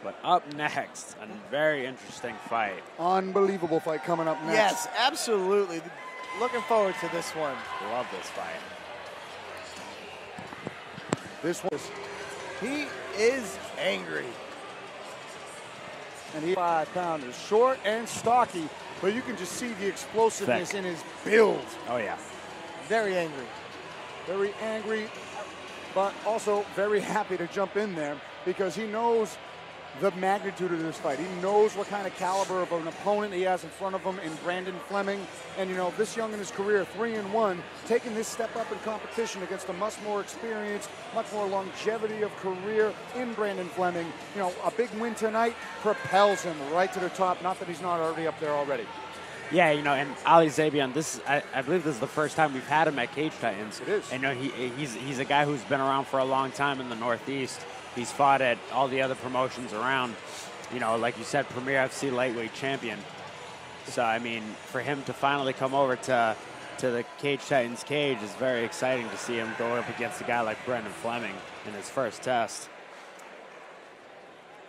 But up next, a very interesting fight. Unbelievable fight coming up next. Yes, absolutely. Looking forward to this one. Love this fight. This one, He is angry. and he's 5 pounders, short and stocky, but you can just see the explosiveness Thick. in his build. Oh, yeah. Very angry. Very angry, but also very happy to jump in there because he knows the magnitude of this fight. He knows what kind of caliber of an opponent he has in front of him in Brandon Fleming. And, you know, this young in his career, 3-1, taking this step up in competition against a much more experienced, much more longevity of career in Brandon Fleming. You know, a big win tonight propels him right to the top. Not that he's not already up there already. Yeah, you know, and Ali Zebian, I believe this is the first time we've had him at Cage Titans. It is. And you know, he's a guy who's been around for a long time in the Northeast. He's fought at all the other promotions around. You know, like you said, Premier FC lightweight champion. So, I mean, for him to finally come over to the Cage Titans cage is very exciting to see him go up against a guy like Brandon Fleming in his first test.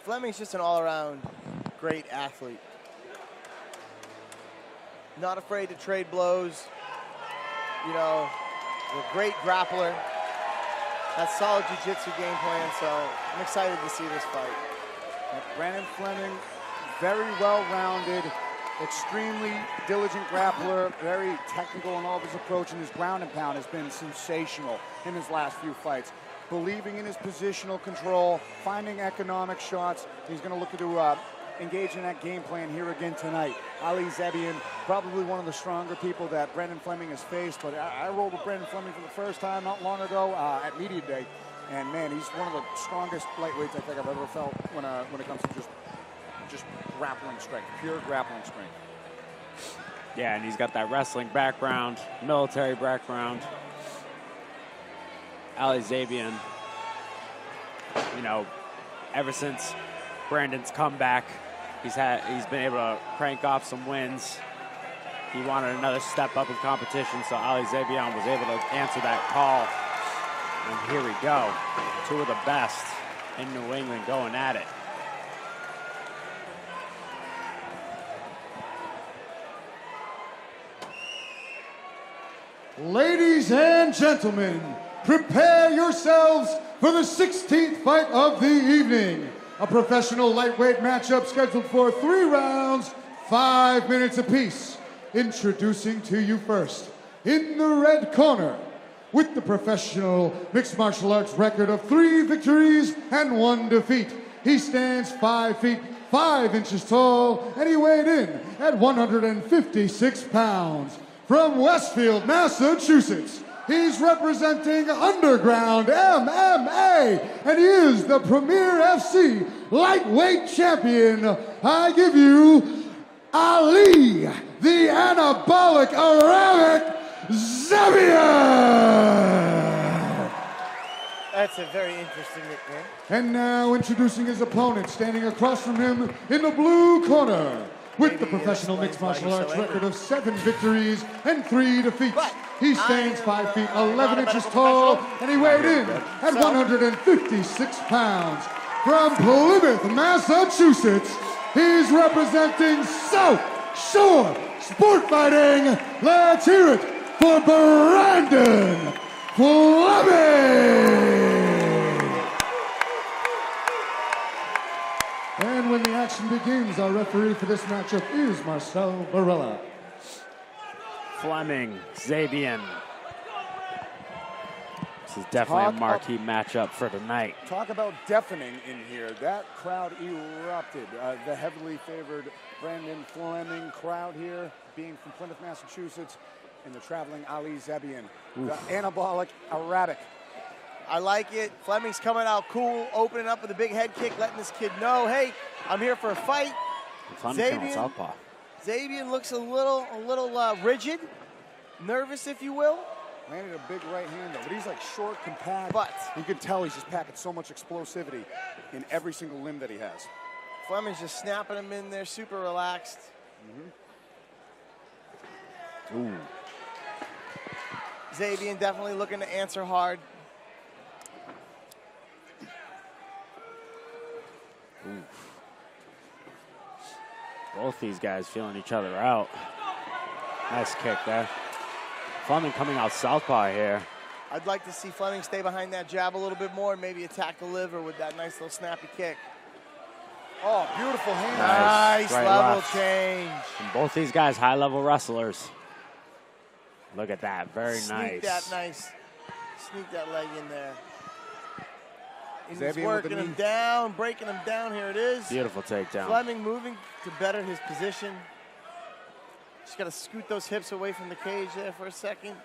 Fleming's just an all-around great athlete. Not afraid to trade blows. You know, a great grappler. Has solid jiu-jitsu game plan, so I'm excited to see this fight. Brandon Fleming, very well-rounded, extremely diligent grappler, very technical in all of his approach, and his ground and pound has been sensational in his last few fights. Believing in his positional control, finding economic shots. He's going to look to engage in that game plan here again tonight. Ali Zebian, probably one of the stronger people that Brandon Fleming has faced, but I rolled with Brandon Fleming for the first time not long ago at Media Day, and man, he's one of the strongest lightweights I think I've ever felt when it comes to just grappling strength, pure grappling strength. Yeah, and he's got that wrestling background, military background. Ali Zebian, you know, ever since Brandon's comeback, he's been able to crank off some wins. He wanted another step up in competition, so Ali Zebian was able to answer that call. And here we go. Two of the best in New England going at it. Ladies and gentlemen, prepare yourselves for the 16th fight of the evening. A professional lightweight matchup scheduled for 3 rounds, 5 minutes apiece. Introducing to you first, in the red corner, with the professional mixed martial arts record of 3 victories and 1 defeat. He stands 5 feet 5 inches tall, and he weighed in at 156 pounds. From Westfield, Massachusetts, he's representing Underground MMA, and he is the Premier FC lightweight champion. I give you Ali, the anabolic Arabic Zebian. That's a very interesting nickname. And now introducing his opponent, standing across from him in the blue corner, with the professional mixed martial arts record of 7 victories and 3 defeats. He stands 5 feet 11 inches tall, and he weighed in at 156 pounds. From Plymouth, Massachusetts, he's representing South Shore Sport Fighting. Let's hear it for Brandon Fleming. And when the action begins, our referee for this matchup is Marcel Barella. Fleming, Zebian. This is definitely a marquee matchup for tonight. Talk about deafening in here. That crowd erupted. The heavily favored Brandon Fleming crowd here, being from Plymouth, Massachusetts, and the traveling Ali Zebian, the anabolic Arabic. I like it. Fleming's coming out cool, opening up with a big head kick, letting this kid know, hey, I'm here for a fight. Zebian looks a little rigid, nervous, if you will. Landed a big right hand, though, but he's like short, compact. But you can tell he's just packing so much explosivity in every single limb that he has. Fleming's just snapping him in there, super relaxed. Ooh. Zebian definitely looking to answer hard. Oof. Both these guys feeling each other out. Nice kick there. Fleming coming out southpaw here. I'd like to see Fleming stay behind that jab a little bit more and maybe attack the liver with that nice little snappy kick. Oh, beautiful hand. Nice Right level left. change. And both these guys, high-level wrestlers. Look at that, very Sneak nice. Sneak that leg in there. And Zebian he's with working the him knee. down, breaking him down. Here it is. Beautiful takedown. Fleming moving to better his position. Just got to scoot those hips away from the cage there for a second.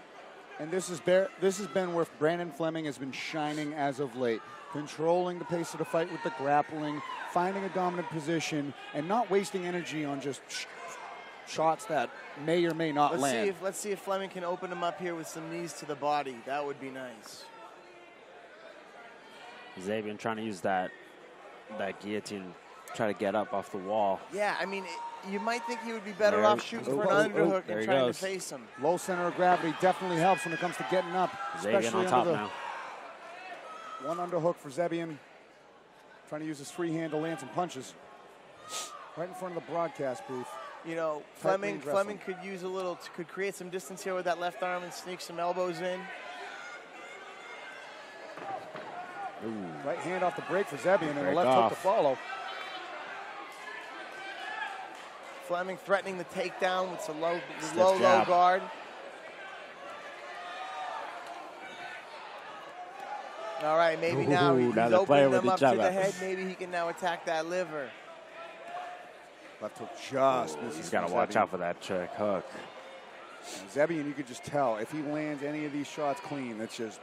And this has been where Brandon Fleming has been shining as of late. Controlling the pace of the fight with the grappling, finding a dominant position, and not wasting energy on just shots that may or may not land. Let's see if Fleming can open him up here with some knees to the body. That would be nice. Zebian trying to use that guillotine, try to get up off the wall. Yeah, I mean, you might think he would be better There- off shooting for an underhook there and he trying goes. to face him. Low center of gravity definitely helps when it comes to getting up. Zebian Especially on top under the now. one underhook for Zebian. Trying to use his free hand to land some punches. Right in front of the broadcast booth. You know, Tightly Fleming could use could create some distance here with that left arm and sneak some elbows in. Right hand off the break for Zebian and a Break left off. hook to follow. Fleming threatening the takedown with some low jab. guard. All right, maybe now Ooh, he's now they're playing opening with them up each to other. the head. Maybe he can now attack that liver. Left hook just misses. He's got to from watch Zebian. out for that trick hook. Zebian, you could just tell if he lands any of these shots clean, it's just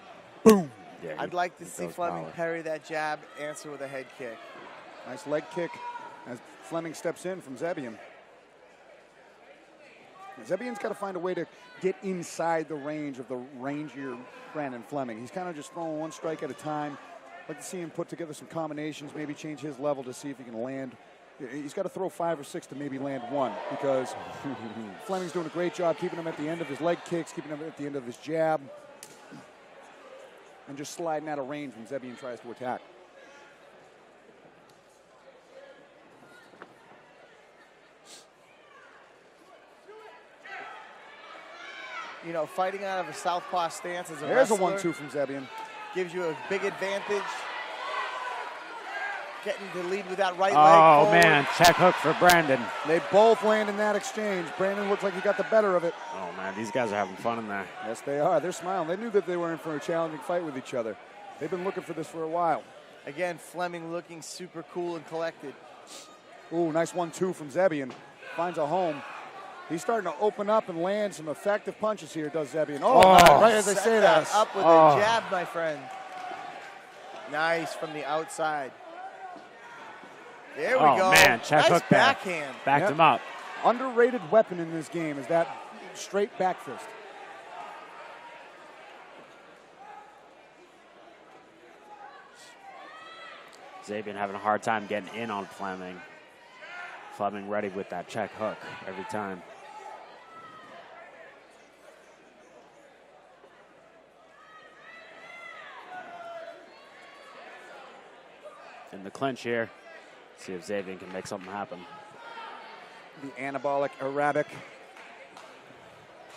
Yeah, I'd like to he see goes Fleming power. parry that jab, answer with a head kick. nice leg kick as Fleming steps in from Zebian. Zebian's got to find a way to get inside the range of the rangier Brandon Fleming. He's kind of just throwing one strike at a time. I'd like to see him put together some combinations, maybe change his level to see if he can land. He's got to throw 5 or 6 to maybe land one because Fleming's doing a great job keeping him at the end of his leg kicks, keeping him at the end of his jab, and just sliding out of range when Zebian tries to attack. You know, fighting out of a southpaw stance as a There's a wrestler 1-2 from Zebian. gives you a big advantage. Getting to lead with that right leg Oh, forward. man, check hook for Brandon. They both land in that exchange. Brandon looks like he got the better of it. Oh, man, these guys are having fun in there. Yes, they are. They're smiling. They knew that they were in for a challenging fight with each other. They've been looking for this for a while. Again, Fleming looking super cool and collected. Ooh, nice 1-2 from Zebian. Finds a home. He's starting to open up and land some effective punches here, does Zebian. Oh, right as I Set say that that. up with a jab, my friend. Nice from the outside. There we go. Oh, man, check nice hook there. backhand. Backed Yep. him up. Underrated weapon in this game is that straight back fist. Zebian having a hard time getting in on Fleming. Fleming ready with that check hook every time. In the clinch here. See if Zebian can make something happen. The anabolic Arabic.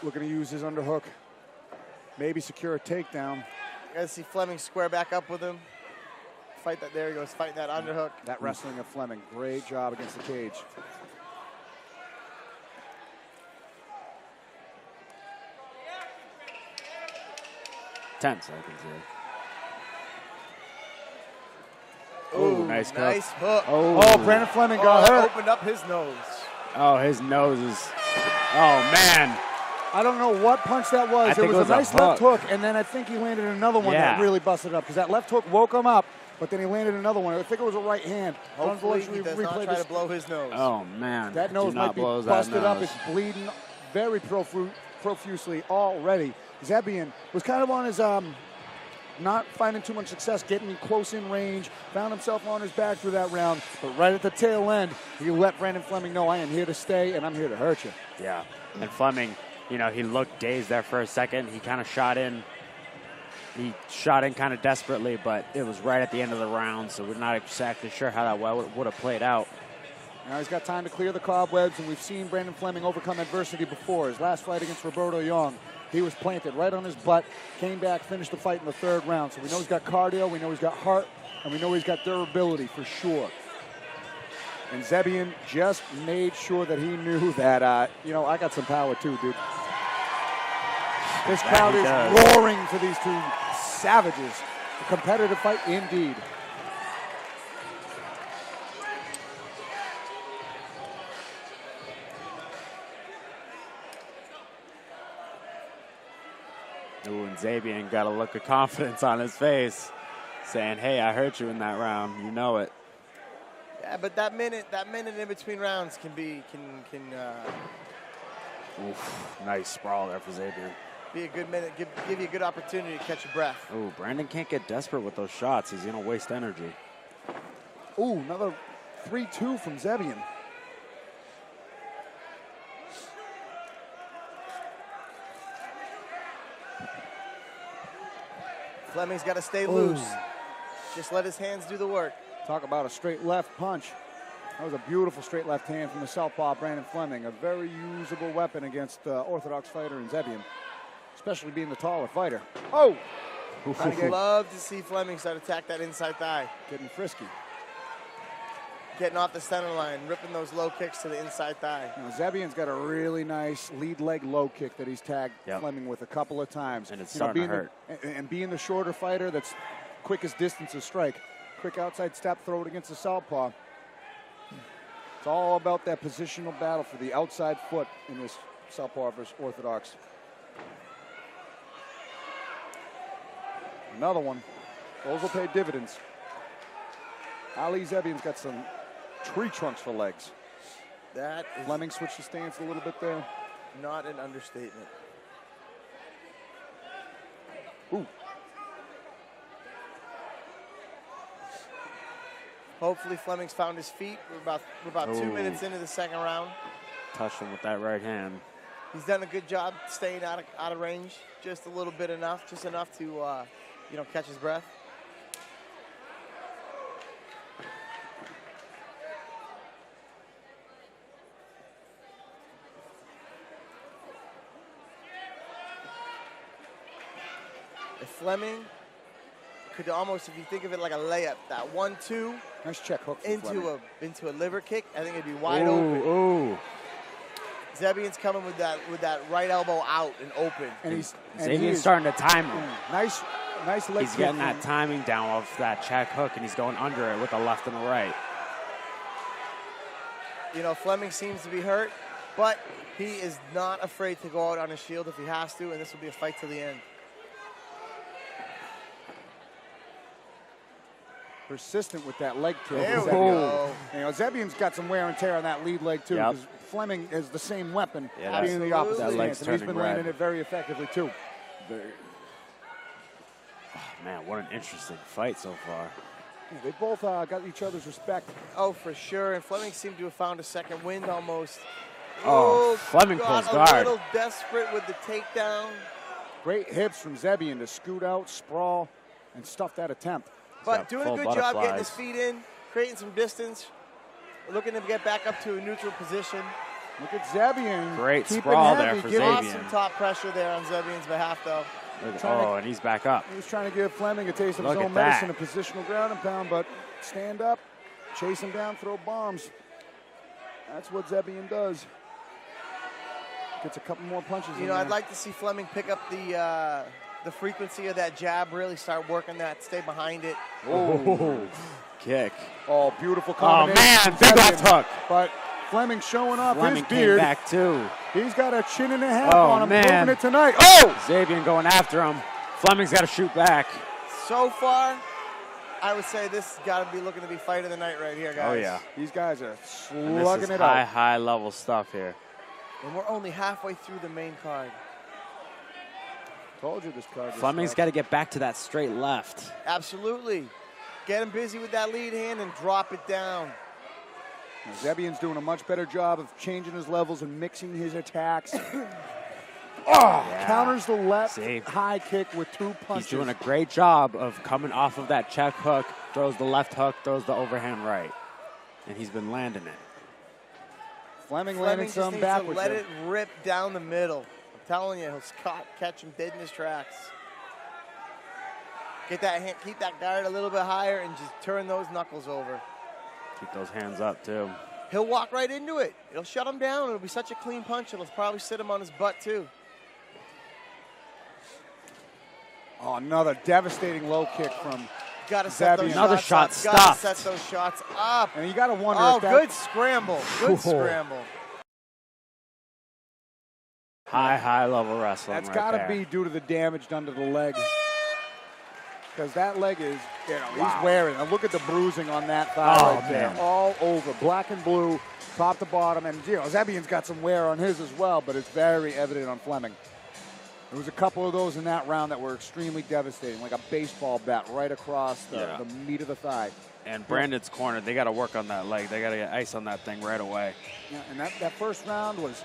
Looking to use his underhook. Maybe secure a takedown. Gotta see Fleming square back up with him. Fight that. There he goes. Fighting that underhook. That wrestling of Fleming. Great job against the cage. Ten seconds here. Ooh, nice hook. nice hook. Oh, Brandon Fleming got hurt. Opened up his nose. Oh, his nose is. Oh, man. I don't know what punch that was. I think It it was was a a nice left hook. hook, and then I think he landed another one Yeah. that really busted up because that left hook woke him up, but then he landed another one. I think it was a right hand. Hopefully he Unfortunately, does not try to blow his nose. Oh, man. That nose Do not might be blow that busted up. nose. It's bleeding very profusely already. Zebian was kind of on his not finding too much success, getting close in range, found himself on his back through that round, but right at the tail end, he let Brandon Fleming know, I am here to stay and I'm here to hurt you. Yeah. And Fleming, you know, he looked dazed there for a second. He kind of shot in He shot in kind of desperately, but it was right at the end of the round, so we're not exactly sure how that would have played out. Now he's got time to clear the cobwebs, and we've seen Brandon Fleming overcome adversity before. His last fight against Roberto Young, he was planted right on his butt, came back, finished the fight in the 3rd round. So we know he's got cardio, we know he's got heart, and we know he's got durability for sure. And Zebian just made sure that he knew that, I got some power too, dude. This crowd is roaring for these two savages. A competitive fight indeed. Ooh, and Zebian got a look of confidence on his face, saying, "Hey, I hurt you in that round. You know it." Yeah, but that minute in between rounds can Oof, nice sprawl there for Zebian. be a good minute, give you a good opportunity to catch your breath. Ooh, Brandon can't get desperate with those shots. He's gonna waste energy. Ooh, another 3-2 from Zebian. Fleming's got to stay loose. Just let his hands do the work. Talk about a straight left punch. That was a beautiful straight left hand from the southpaw Brandon Fleming. A very usable weapon against orthodox fighter in Zebian, especially being the taller fighter. Oh! I'd love to see Fleming start to attack that inside thigh. Getting frisky. Getting off the center line, ripping those low kicks to the inside thigh. Now, Zebian's got a really nice lead leg low kick that he's tagged Fleming with a couple of times. And it's starting to hurt. And being the shorter fighter that's quickest distance to strike, quick outside step, throw it against the southpaw. It's all about that positional battle for the outside foot in this southpaw versus orthodox. Another one. Those will pay dividends. Ali Zebian's got some tree trunks for legs. That is Fleming switched the stance a little bit there. not an understatement. Ooh. Hopefully Fleming's found his feet. We're about 2 minutes into the 2nd round. Touched him with that right hand. He's done a good job staying out of range, just a little bit enough, just enough to catch his breath. If Fleming could almost, if you think of it like a layup, that 1-2 Nice check hook from Fleming. into a liver kick, I think it'd be wide open. Ooh. Zebian's coming with that right elbow out and open. And Zebian's starting to time him. Nice leg He's kick getting from- that timing down off that check hook, and he's going under it with the left and the right. Fleming seems to be hurt, but he is not afraid to go out on his shield if he has to, and this will be a fight to the end. Persistent with that leg kick. There we Zebian. go. Zebian's got some wear and tear on that lead leg too. Yep. Because Fleming is the same weapon, Yeah, being the opposite that leg's stance, and he's been turning landing red. it very effectively too. Man, what an interesting fight so far. Yeah, they both got each other's respect. Oh, for sure. And Fleming seemed to have found a second wind almost. Fleming got pulls guard. a little desperate with the takedown. Great hips from Zebian to scoot out, sprawl, and stuff that attempt. But got doing a full good job getting butterflies. his feet in, creating some distance, looking to get back up to a neutral position. Look at Zebian. Great keeping sprawl heavy, there for giving- Zebian. Awesome top pressure there on Zebian's behalf, though. And he's back up. He was trying to give Fleming a taste of Look his at own medicine, that. a positional ground and pound, but stand up, chase him down, throw bombs. That's what Zebian does. Gets a couple more punches in I'd there. like to see Fleming pick up the frequency of that jab, really start working that, stay behind it. Oh, kick. Oh, beautiful Oh, combination. man, from big left Zebian. hook. But Fleming showing off Fleming his came beard. back too. He's got a chin and a half Oh, on him, man. proving it tonight. Oh! Zabian going after him. Fleming's got to shoot back. So far, I would say this has got to be looking to be fight of the night right here, guys. Oh, yeah. These guys are And slugging this is it high, out. high level stuff here. And we're only halfway through the main card. Told you this card. Fleming's got to get back to that straight left. Absolutely. Get him busy with that lead hand and drop it down. Zebian's doing a much better job of changing his levels and mixing his attacks. Yeah. Counters the left See? high kick with 2 punches. He's doing a great job of coming off of that check hook, throws the left hook, throws the overhand right. And he's been landing it. Fleming landing just some needs back to with let him. it rip down the middle. I'm telling you, he'll catch him dead in his tracks. Get that hand, keep that guard a little bit higher and just turn those knuckles over. Keep those hands up, too. He'll walk right into it. It'll shut him down. It'll be such a clean punch. It'll probably sit him on his butt, too. Oh, another devastating low kick from Gotta set those Zebian. Another shots shot up. Gotta stopped. set those shots up. And you got to wonder Oh, if that... good scramble. Good Cool. scramble. High level wrestling. That's right got to there. be due to the damage done to the leg. Because that leg is, Wow. he's wearing. And look at the bruising on that thigh right there. man. All over, black and blue, top to bottom. And, Zebian's got some wear on his as well, but it's very evident on Fleming. There was a couple of those in that round that were extremely devastating, like a baseball bat right across the meat of the thigh. And Brandon's corner, they got to work on that leg. They got to get ice on that thing right away. Yeah, and that first round was,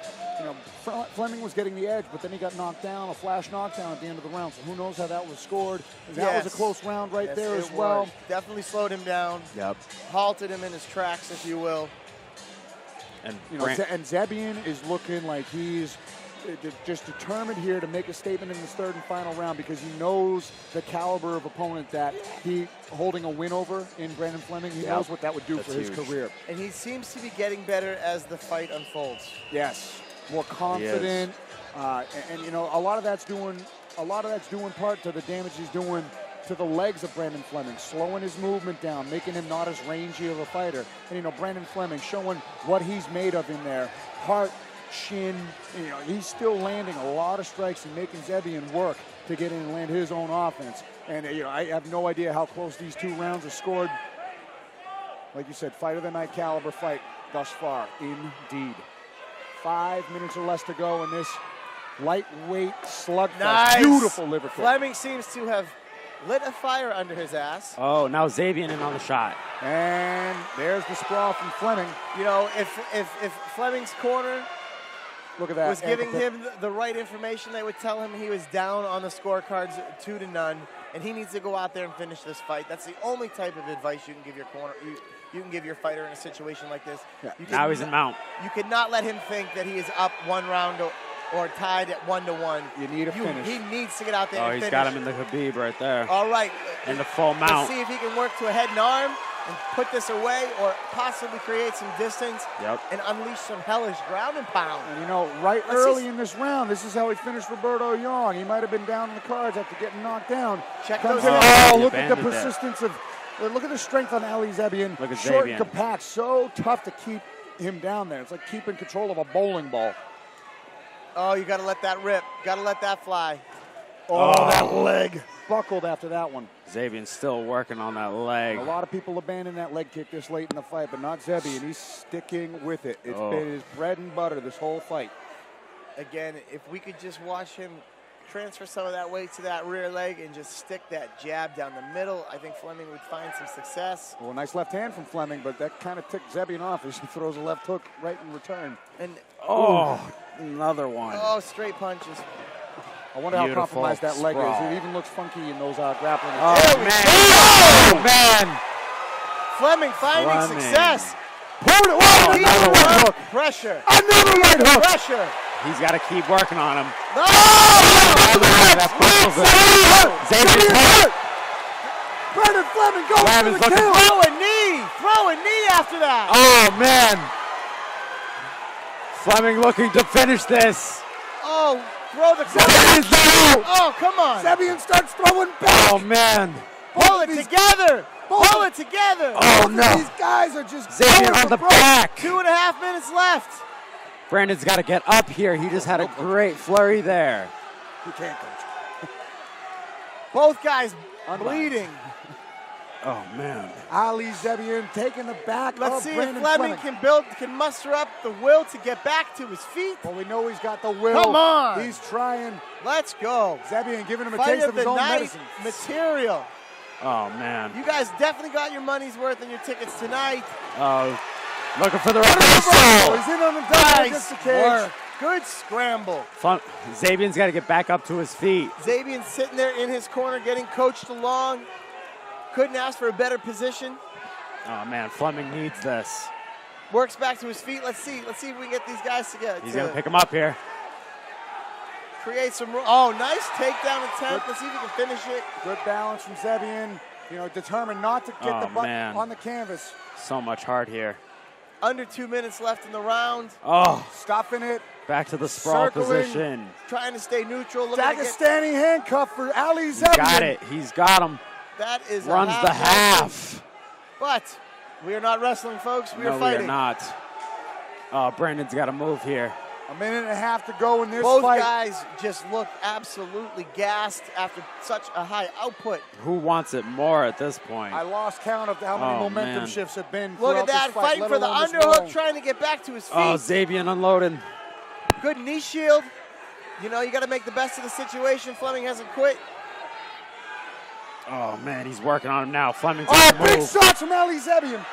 Fleming was getting the edge, but then he got knocked down, a flash knockdown at the end of the round. So who knows how that was scored. That was a close round right there as well. Was. Definitely slowed him down. Yep. Halted him in his tracks, if you will. And And Zebian is looking like he's just determined here to make a statement in this third and final round because he knows the caliber of opponent that he holding a win over in Brandon Fleming. He knows what that would do for his career. And he seems to be getting better as the fight unfolds. Yes, more confident, and a lot of that's doing part to the damage he's doing to the legs of Brandon Fleming, slowing his movement down, making him not as rangy of a fighter. And Brandon Fleming showing what he's made of in there, heart, chin. He's still landing a lot of strikes and making Zebian work to get in and land his own offense. And I have no idea how close these 2 rounds are scored. Like you said, fight of the night caliber fight thus far, indeed. 5 minutes or less to go in this lightweight slugfest. Nice. Beautiful liver kick. Fleming seems to have lit a fire under his ass. Oh, now Zebian in on the shot. And there's the sprawl from Fleming. If Fleming's corner Look at that. was giving him the right information, they would tell him he was down on the scorecards 2-0, and he needs to go out there and finish this fight. That's the only type of advice you can give your corner. You can give your fighter in a situation like this. Yeah. Now he's in mount. You cannot let him think that he is up 1 round or tied at 1-1. You need a finish. He needs to get out there and He's finish. got him in the Khabib right there. All right. In the full Let's mount. see if he can work to a head and arm and put this away or possibly create some distance and unleash some hellish ground and pound. And right early in this round, this is how he finished Roberto Young. He might have been down in the cards after getting knocked down. Check Comes those in. out. Oh, look at the persistence of, look at the strength on Ali Zebian. Look at Short Zebian. and compact, so tough to keep him down there. It's like keeping control of a bowling ball. Oh, you got to let that rip. Got to let that fly. Oh, that leg buckled after that one. Zebian's still working on that leg. A lot of people abandon that leg kick this late in the fight, but not Zebian. He's sticking with it. It's been his bread and butter this whole fight. Again, if we could just watch him transfer some of that weight to that rear leg and just stick that jab down the middle, I think Fleming would find some success. Well, nice left hand from Fleming, but that kind of ticked Zebian off as he throws a left hook right in return. And Another one. oh, straight punches. I wonder how Beautiful compromised that leg sprawl. is. It even looks funky in those grappling. Oh, man. Fleming finding success. Another right hook. Pressure. Another right hook. Pressure. He's got to keep working on him. No! Zebian's hurt. Brandon Fleming goes Fleming's for the looking kill. Throw a knee after that. Oh, man. Fleming looking to finish this. Oh, throw the Zebian's down. Oh, come on. Zebian starts throwing back. Oh, man. Pull it together. Pull it together. Oh, Both of no. these guys are just Zebian going on for the broke. back. 2.5 minutes left. Brandon's got to get up here. He just had a great flurry there. You can't, coach. Both guys bleeding. Oh, man. Ali Zebian taking the back Let's of see Brandon if Fleming can muster up the will to get back to his feet. Well, we know he's got the will. Come on. He's trying. Let's go. Zebian giving him a Fight taste of of his the own night medicine. material. Oh, man. You guys definitely got your money's worth on your tickets tonight. Oh, looking for the Oh, reversal. he's in on the double Nice against the cage. work. Good scramble. Zebian's got to get back up to his feet. Zebian sitting there in his corner getting coached along. Couldn't ask for a better position. Oh, man, Fleming needs this. Works back to his feet. Let's see if we can get these guys together. He's going to pick him up here. Create some room. Oh, nice takedown attempt. Let's see if he can finish it. Good balance from Zebian. Determined not to get the butt on the canvas. So much heart here. Under 2 minutes left in the round. Oh. Stuffing it. Back to the sprawl position. Trying to stay neutral. Dagestani handcuff for Ali Zebian. Got it. He's got him. That is runs the half. But we are not wrestling, folks. We are We fighting. are not. Oh, Brandon's got to move here. A minute and a half to go in this fight. Both fight. guys just look absolutely gassed after such a high output. Who wants it more at this point? I lost count of how many momentum shifts have been. Look at that, fighting for the underhook, trying to get back to his feet. Oh, Zebian unloading. Good knee shield. You got to make the best of the situation. Fleming hasn't quit. Oh, man, he's working on him now. Fleming's big shots from Ali Zebian.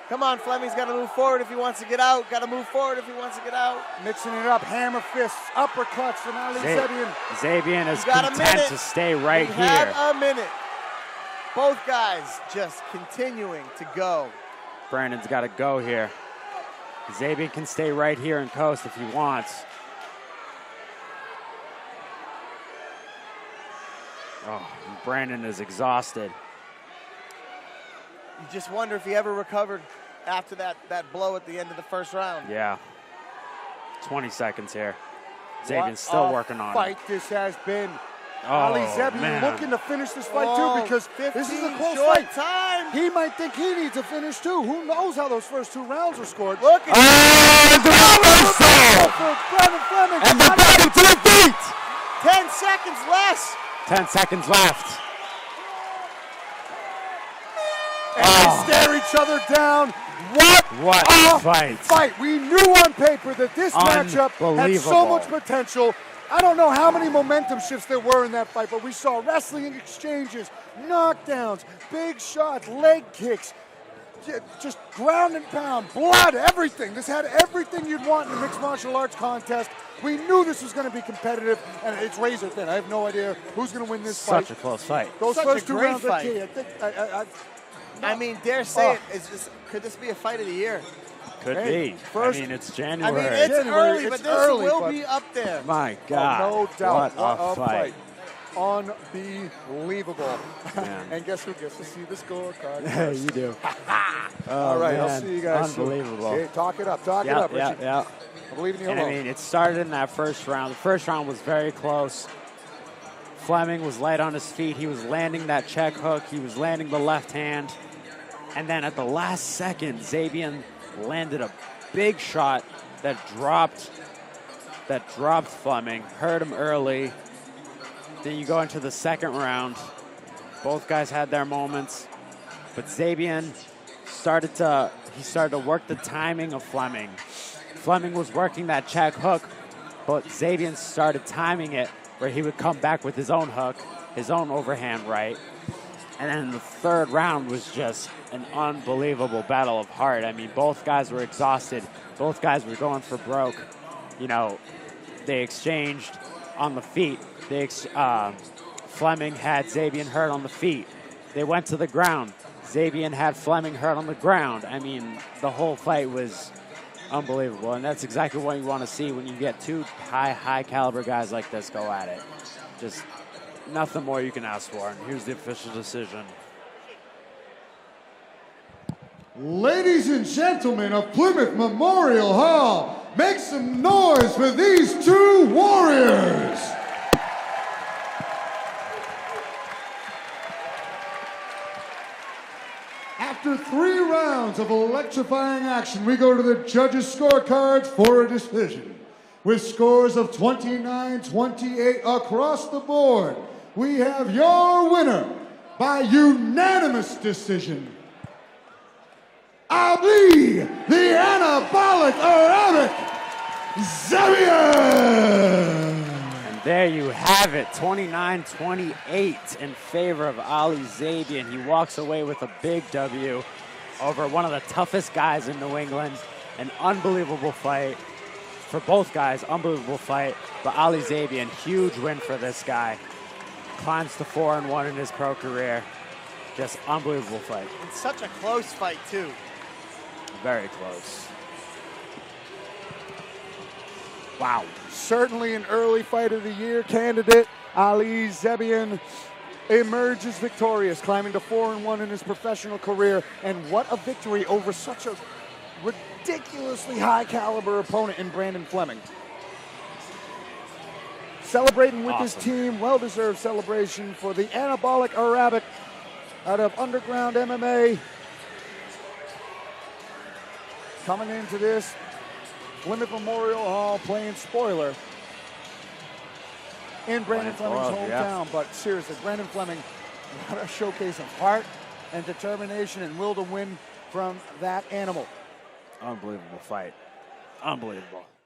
Come on, Fleming's got to move forward if he wants to get out. Got to move forward if he wants to get out. Mixing it up, hammer fists, uppercuts from Ali Zebian. Zebian is content to stay right here. We have a minute. Both guys just continuing to go. Brandon's got to go here. Zebian can stay right here and coast if he wants. Oh, Brandon is exhausted. You just wonder if he ever recovered after that blow at the end of the first round. Yeah. 20 seconds here. Zebian's still working on it. Fight this has been. Oh, Ali Zebian looking to finish this fight too, because this is a close fight. Time. He might think he needs a finish too. Who knows how those first 2 rounds were scored? Look at Fleming. And the body to the feet. 10 seconds less. 10 seconds left. And they stare each other down. What a fight. We knew on paper that this matchup had so much potential. I don't know how many momentum shifts there were in that fight, but we saw wrestling exchanges, knockdowns, big shots, leg kicks, just ground and pound, blood, everything. This had everything you'd want in a mixed martial arts contest. We knew this was going to be competitive, and it's razor thin. I have no idea who's going to win this fight. Such a close fight. Those first 2 rounds are key. I mean, dare say it. Could this be a fight of the year? Could be. It's January. I mean, it's early, but this will be up there. My God. No doubt. What a fight. Unbelievable. And guess who gets to see the scorecard? You do. All right, I'll see you guys Unbelievable. soon. Okay, talk it up, Richie. Yeah. I believe in you. And it started in that first round. The first round was very close. Fleming was light on his feet. He was landing that check hook. He was landing the left hand. And then at the last second, Zebian landed a big shot that dropped Fleming, hurt him early. Then you go into the second round. Both guys had their moments, but Zebian started to work the timing of Fleming. Fleming was working that check hook, but Zebian started timing it where he would come back with his own hook, his own overhand right. And then the third round was just an unbelievable battle of heart. I mean, both guys were exhausted. Both guys were going for broke. They exchanged on the feet. Fleming had Zebian hurt on the feet. They went to the ground. Zebian had Fleming hurt on the ground. I mean, the whole fight was unbelievable. And that's exactly what you want to see when you get 2 high caliber guys like this go at it. Just nothing more you can ask for. And here's the official decision. Ladies and gentlemen of Plymouth Memorial Hall, make some noise for these 2 warriors. After 3 rounds of electrifying action, we go to the judges' scorecards for a decision. With scores of 29-28 across the board, we have your winner by unanimous decision, Ali the Anabolic Arabic Zebian. And there you have it, 29-28 in favor of Ali Zebian. He walks away with a big W over one of the toughest guys in New England. An unbelievable fight. for both guys, unbelievable fight. But Ali Zebian, huge win for this guy. Climbs to 4-1 in his pro career. Just unbelievable fight. And such a close fight, too. Very close. Wow. Certainly an early fight of the year candidate. Ali Zebian emerges victorious, climbing to 4-1 in his professional career. And what a victory over such a ridiculously high caliber opponent in Brandon Fleming. Celebrating with his team, well-deserved celebration for the Anabolic Arabic out of Underground MMA. Coming into this Plymouth Memorial Hall playing spoiler in Brandon Fleming's hometown. Yeah. But seriously, Brandon Fleming, what a showcase of heart and determination and will to win from that animal. Unbelievable fight. Unbelievable.